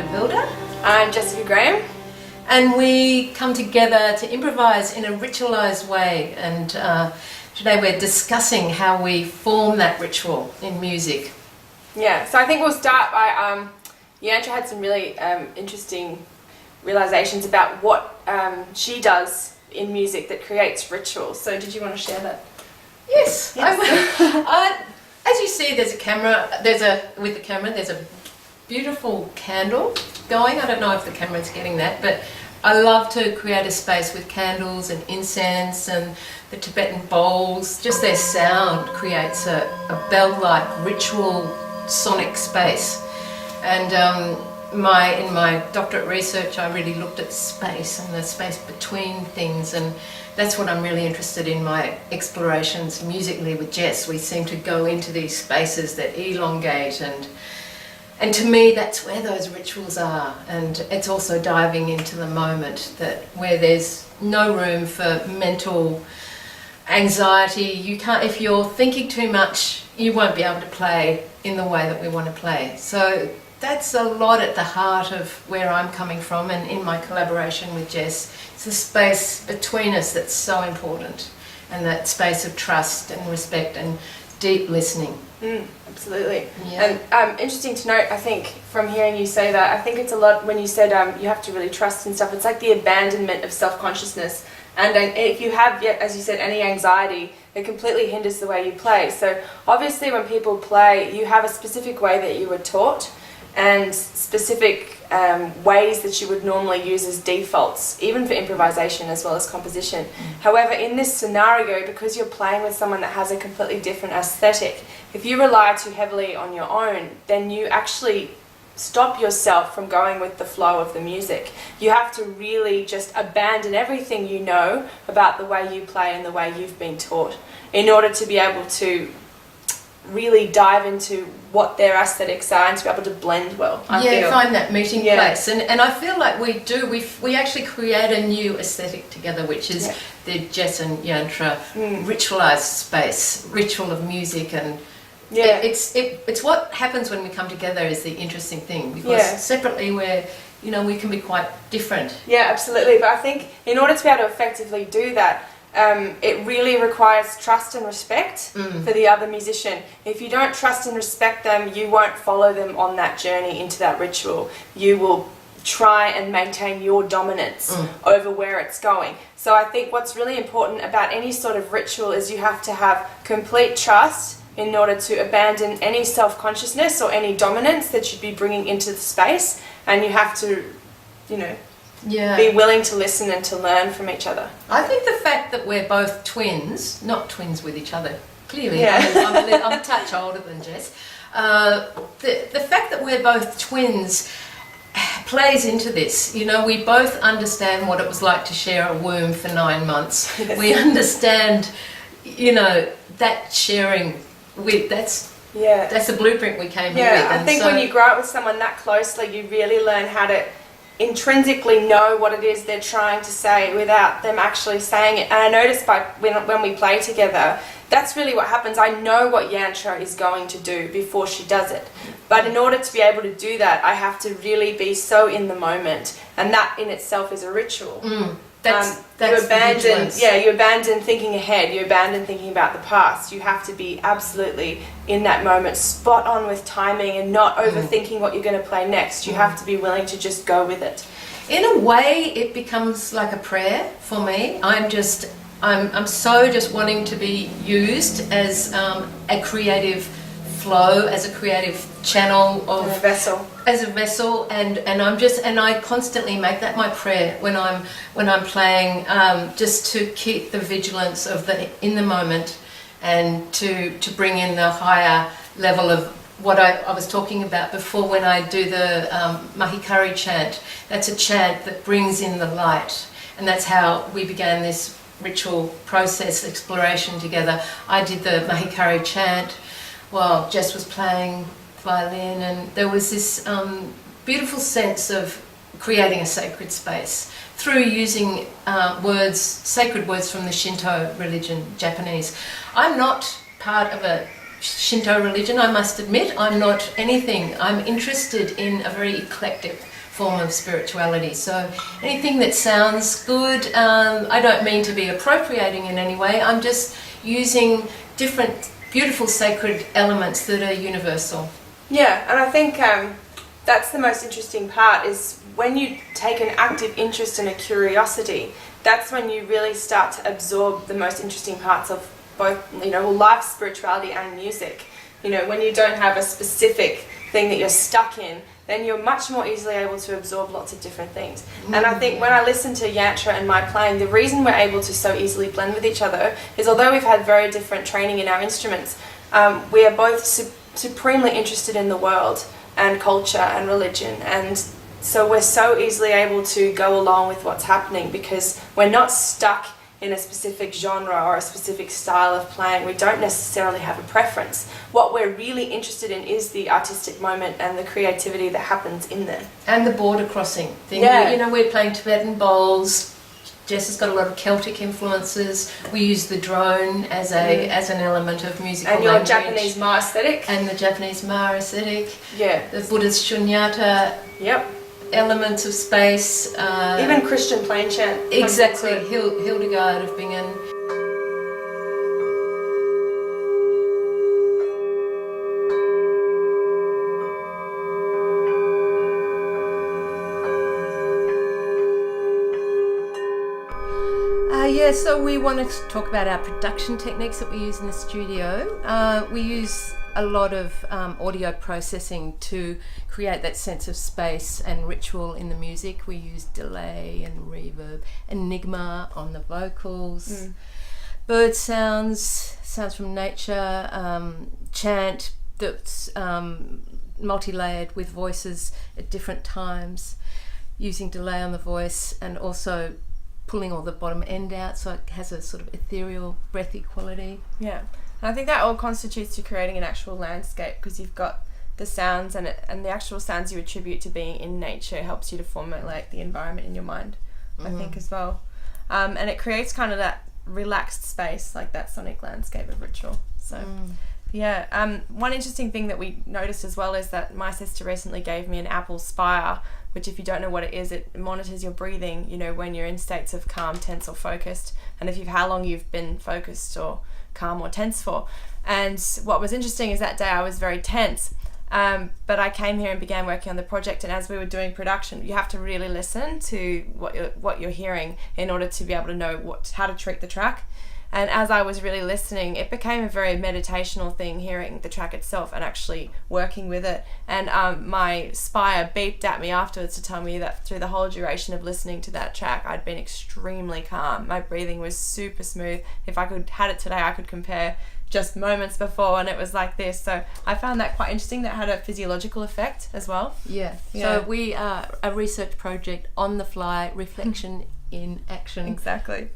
Vilder. I'm Jessica Graham. And we come together to improvise in a ritualised way, and today we're discussing how we form that ritual in music. Yeah, so I think we'll start by, Yantra had some really interesting realisations about what she does in music that creates rituals. So did you want to share that? Yes. As you see, there's a camera, there's a beautiful candle going. I don't know if the camera's getting that, but I love to create a space with candles and incense and the Tibetan bowls. Just their sound creates a bell-like ritual sonic space. And in my doctorate research, I really looked at space and the space between things, and that's what I'm really interested in my explorations musically with Jess. We seem to go into these spaces that elongate, and to me that's where those rituals are. And it's also diving into the moment, that where there's no room for mental anxiety. You can't, if you're thinking too much, you won't be able to play in the way that we want to play. So that's a lot at the heart of where I'm coming from, and in my collaboration with Jess, it's the space between us that's so important, and that space of trust and respect and deep listening. Absolutely. Yeah. And interesting to note, I think, from hearing you say that, I think it's a lot when you said you have to really trust and stuff. It's like the abandonment of self-consciousness. And if you have, as you said, any anxiety, it completely hinders the way you play. So obviously when people play, you have a specific way that you were taught, and specific ways that you would normally use as defaults, even for improvisation as well as composition. However, in this scenario, because you're playing with someone that has a completely different aesthetic, if you rely too heavily on your own, then you actually stop yourself from going with the flow of the music. You have to really just abandon everything you know about the way you play and the way you've been taught in order to be able to really dive into what their aesthetics are and to be able to blend well. I feel. Find that meeting place. And I feel like we actually create a new aesthetic together, which is the Jess and Yantra ritualized space, ritual of music. And it's what happens when we come together is the interesting thing, because separately we can be quite different. Yeah, absolutely. But I think in order to be able to effectively do that, it really requires trust and respect for the other musician. If you don't trust and respect them, you won't follow them on that journey into that ritual. You will try and maintain your dominance over where it's going. So I think what's really important about any sort of ritual is you have to have complete trust in order to abandon any self-consciousness or any dominance that you'd be bringing into the space, and you have to, be willing to listen and to learn from each other. I think the fact that we're both twins, not twins with each other, clearly, I'm a touch older than Jess, the fact that we're both twins plays into this. We both understand what it was like to share a womb for 9 months. Yes. We understand, that sharing that's the blueprint we came here with. I think when you grow up with someone that closely, you really learn how to intrinsically know what it is they're trying to say without them actually saying it. And I notice when we play together, that's really what happens. I know what Yantra is going to do before she does it. But in order to be able to do that, I have to really be so in the moment, and that in itself is a ritual. That's you abandon thinking ahead, you abandon thinking about the past. You have to be absolutely in that moment, spot on with timing, and not overthinking what you're going to play next. You have to be willing to just go with it. In a way, it becomes like a prayer for me. I'm so just wanting to be used as a creative flow, as a creative channel of a vessel. As a vessel, and I constantly make that my prayer when I'm playing, just to keep the vigilance of in the moment, and to bring in the higher level of what I was talking about before when I do the Mahikari chant. That's a chant that brings in the light, and that's how we began this ritual process exploration together. I did the Mahikari chant while Jess was playing violin, and there was this beautiful sense of creating a sacred space through using sacred words from the Shinto religion, Japanese. I'm not part of a Shinto religion, I must admit. I'm not anything. I'm interested in a very eclectic form of spirituality. So anything that sounds good, I don't mean to be appropriating in any way. I'm just using different beautiful sacred elements that are universal. Yeah, and I think that's the most interesting part, is when you take an active interest and a curiosity, that's when you really start to absorb the most interesting parts of both, life, spirituality and music. When you don't have a specific thing that you're stuck in, then you're much more easily able to absorb lots of different things. And I think when I listen to Yantra and my playing, the reason we're able to so easily blend with each other is, although we've had very different training in our instruments, we are both supremely interested in the world and culture and religion, and so we're so easily able to go along with what's happening because we're not stuck in a specific genre or a specific style of playing. We don't necessarily have a preference. What we're really interested in is the artistic moment and the creativity that happens in there. And the border crossing thing. Yeah. We're playing Tibetan bowls. Jess has got a lot of Celtic influences. We use the drone as an element of musical and your language. Japanese Ma aesthetic. And the Japanese Ma aesthetic. Yeah. The Buddhist shunyata. Yep. Elements of space. Even Christian plain chant. Exactly. Hildegard of Bingen. So we wanted to talk about our production techniques that we use in the studio. We use a lot of audio processing to create that sense of space and ritual in the music. We use delay and reverb, enigma on the vocals, bird sounds from nature, chant that's multi-layered with voices at different times, using delay on the voice and also pulling all the bottom end out so it has a sort of ethereal, breathy quality. Yeah. And I think that all constitutes to creating an actual landscape, because you've got the sounds and the actual sounds you attribute to being in nature helps you to formulate the environment in your mind, I think, as well. And it creates kind of that relaxed space, like that sonic landscape of ritual. So, one interesting thing that we noticed as well is that my sister recently gave me an Apple Spire, which, if you don't know what it is, it monitors your breathing, when you're in states of calm, tense or focused, and how long you've been focused or calm or tense for. And what was interesting is that day I was very tense, but I came here and began working on the project, and as we were doing production, you have to really listen to what you're hearing in order to be able to know how to treat the track. And as I was really listening, it became a very meditational thing, hearing the track itself and actually working with it. And my Spire beeped at me afterwards to tell me that through the whole duration of listening to that track, I'd been extremely calm. My breathing was super smooth. If I had it today, I could compare just moments before, and it was like this. So I found that quite interesting. That had a physiological effect as well. Yeah. So we are a research project on the fly, reflection in action. Exactly.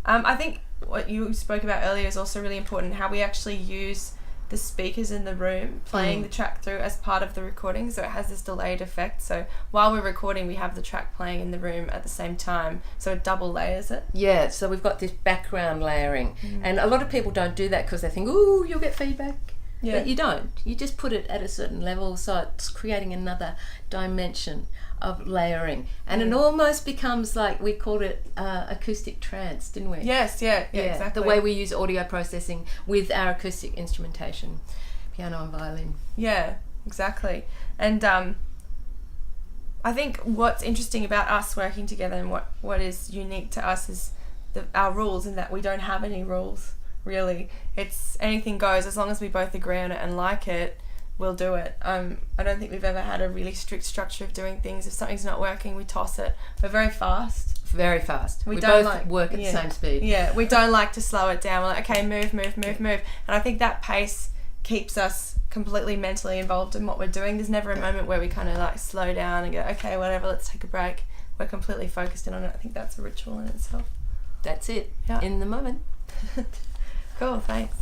I think what you spoke about earlier is also really important, how we actually use the speakers in the room playing the track through as part of the recording, so it has this delayed effect. So while we're recording, we have the track playing in the room at the same time, so it double layers it. Yeah, so we've got this background layering, and a lot of people don't do that because they think, ooh, you'll get feedback. Yeah. But you don't. You just put it at a certain level, so it's creating another dimension of layering, and it almost becomes like, we called it acoustic trance, didn't we? Yes, yeah, exactly. The way we use audio processing with our acoustic instrumentation, piano and violin. Yeah, exactly. And I think what's interesting about us working together and what is unique to us is our rules, in that we don't have any rules, really. It's anything goes. As long as we both agree on it and like it, we'll do it. I don't think we've ever had a really strict structure of doing things. If something's not working, we toss it. We're very fast. Very fast. We don't both work at the same speed. Yeah, we don't like to slow it down. We're like, okay, move. And I think that pace keeps us completely mentally involved in what we're doing. There's never a moment where we kind of like slow down and go, okay, whatever, let's take a break. We're completely focused in on it. I think that's a ritual in itself. That's it. Yeah. In the moment. Cool, thanks.